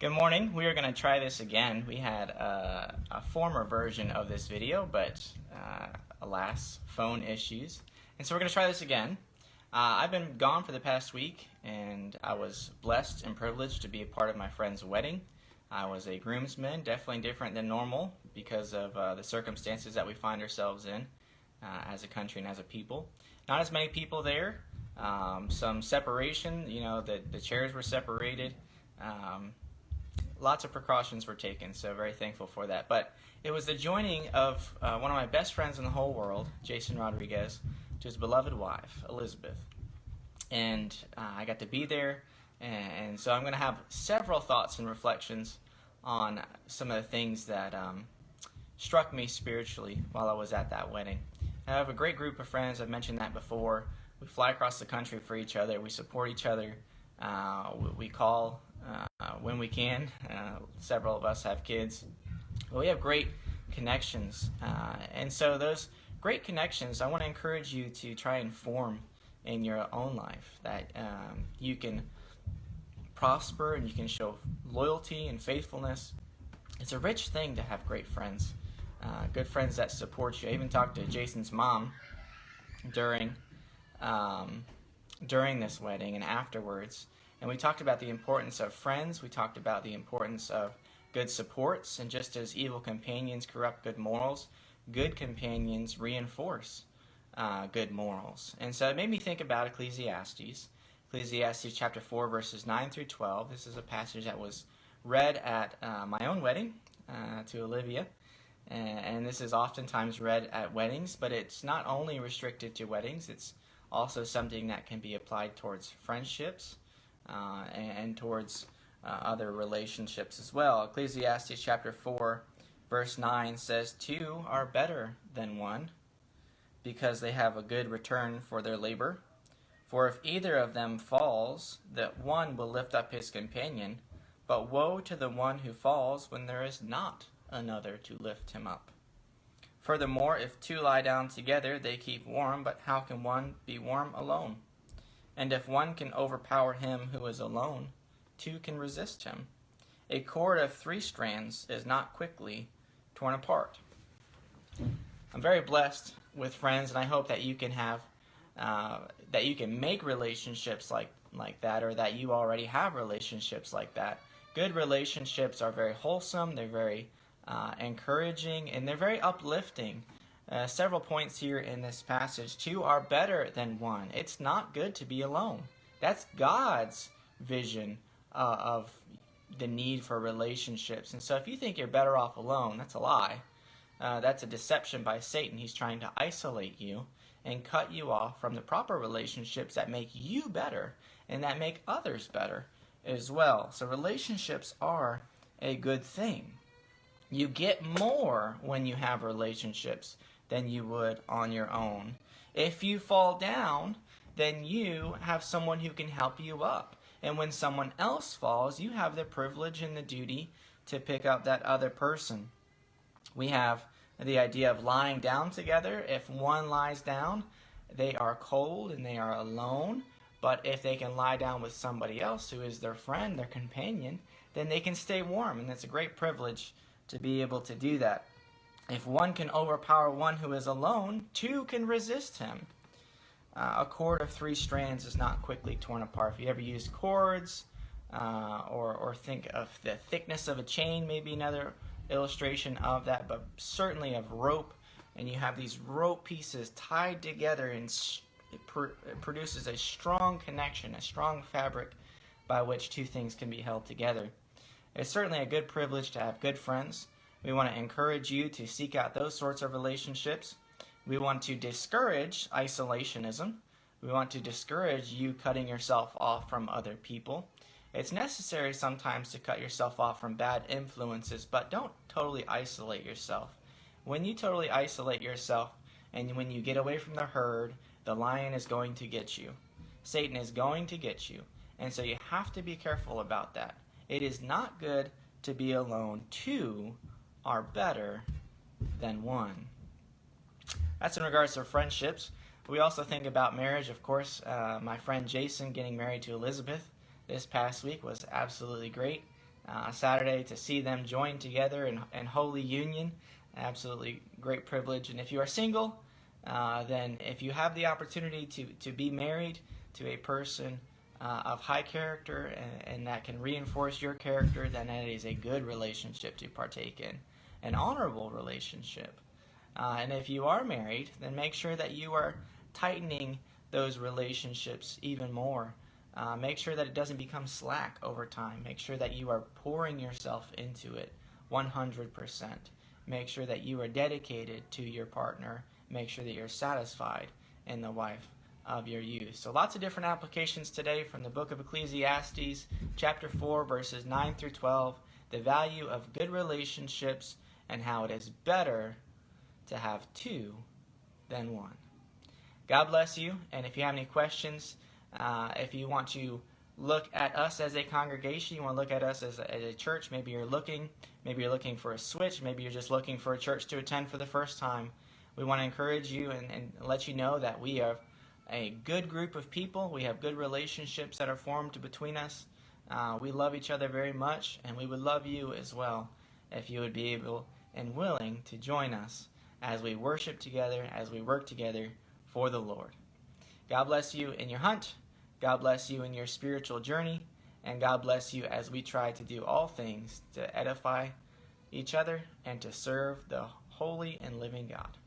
Good morning. We are going to try this again. We had a former version of this video, but alas, phone issues. And so we're going to try this again. I've been gone for the past week, and I was blessed and privileged to be a part of my friend's wedding. I was a groomsman, definitely different than normal because of the circumstances that we find ourselves in as a country and as a people. Not as many people there. Some separation, the chairs were separated. Lots of precautions were taken, so very thankful for that. But it was the joining of one of my best friends in the whole world, Jason Rodriguez, to his beloved wife, Elizabeth. And I got to be there, and so I'm going to have several thoughts and reflections on some of the things that struck me spiritually while I was at that wedding. I have a great group of friends. I've mentioned that before. We fly across the country for each other. We support each other. We call when we can. Several of us have kids. But we have great connections. And so those great connections, I want to encourage you to try and form in your own life, that you can prosper and you can show loyalty and faithfulness. It's a rich thing to have great friends, good friends that support you. I even talked to Jason's mom during this wedding and afterwards. And we talked about the importance of friends. We talked about the importance of good supports. And just as evil companions corrupt good morals, good companions reinforce good morals. And so it made me think about Ecclesiastes. Ecclesiastes chapter 4, verses 9 through 12. This is a passage that was read at my own wedding to Olivia. And this is oftentimes read at weddings, but it's not only restricted to weddings. It's also something that can be applied towards friendships. And towards other relationships as well. Ecclesiastes chapter 4, verse 9 says, "Two are better than one, because they have a good return for their labor. For if either of them falls, that one will lift up his companion. But woe to the one who falls when there is not another to lift him up. Furthermore, if two lie down together, they keep warm, but how can one be warm alone? And if one can overpower him who is alone, two can resist him. A cord of 3 strands is not quickly torn apart." I'm very blessed with friends, and I hope that you can have, that you can make relationships like that, or that you already have relationships like that. Good relationships are very wholesome, they're very encouraging, and they're very uplifting. Several points here in this passage. 2 are better than 1. It's not good to be alone. That's God's vision of the need for relationships. And so if you think you're better off alone, that's a lie. That's a deception by Satan. He's trying to isolate you and cut you off from the proper relationships that make you better and that make others better as well. So relationships are a good thing. You get more when you have relationships than you would on your own. If you fall down, then you have someone who can help you up. And when someone else falls, you have the privilege and the duty to pick up that other person. We have the idea of lying down together. If one lies down, they are cold and they are alone. But if they can lie down with somebody else who is their friend, their companion, then they can stay warm. And it's a great privilege to be able to do that. If one can overpower one who is alone, 2 can resist him. A cord of 3 strands is not quickly torn apart. If you ever used cords, or think of the thickness of a chain, maybe another illustration of that, but certainly of rope, and you have these rope pieces tied together, and it produces a strong connection, a strong fabric by which 2 things can be held together. It's certainly a good privilege to have good friends. We want to encourage you to seek out those sorts of relationships. We want to discourage isolationism. We want to discourage you cutting yourself off from other people. It's necessary sometimes to cut yourself off from bad influences, but don't totally isolate yourself. When you totally isolate yourself and when you get away from the herd, the lion is going to get you. Satan is going to get you. And so you have to be careful about that. It is not good to be alone. 2 are better than 1. That's in regards to friendships. We also think about marriage. Of course, my friend Jason getting married to Elizabeth this past week was absolutely great. Saturday to see them join together in holy union. Absolutely great privilege. And if you are single, then if you have the opportunity to be married to a person of high character and that can reinforce your character, then that is a good relationship to partake in, an honorable relationship. And if you are married, then make sure that you are tightening those relationships even more. Make sure that it doesn't become slack over time. Make sure that you are pouring yourself into it 100%. Make sure that you are dedicated to your partner. Make sure that you're satisfied in the wife of your youth. So lots of different applications today from the book of Ecclesiastes, chapter 4, verses 9 through 12, the value of good relationships and how it is better to have two than one. God bless you, and if you have any questions, if you want to look at us as a congregation, you want to look at us as a church, maybe you're looking for a switch, maybe you're just looking for a church to attend for the first time, we want to encourage you and let you know that we are a good group of people. We have good relationships that are formed between us. We love each other very much, and we would love you as well if you would be able and willing to join us as we worship together, as we work together for the Lord. God bless you in your hunt. God bless you in your spiritual journey. And God bless you as we try to do all things to edify each other and to serve the holy and living God.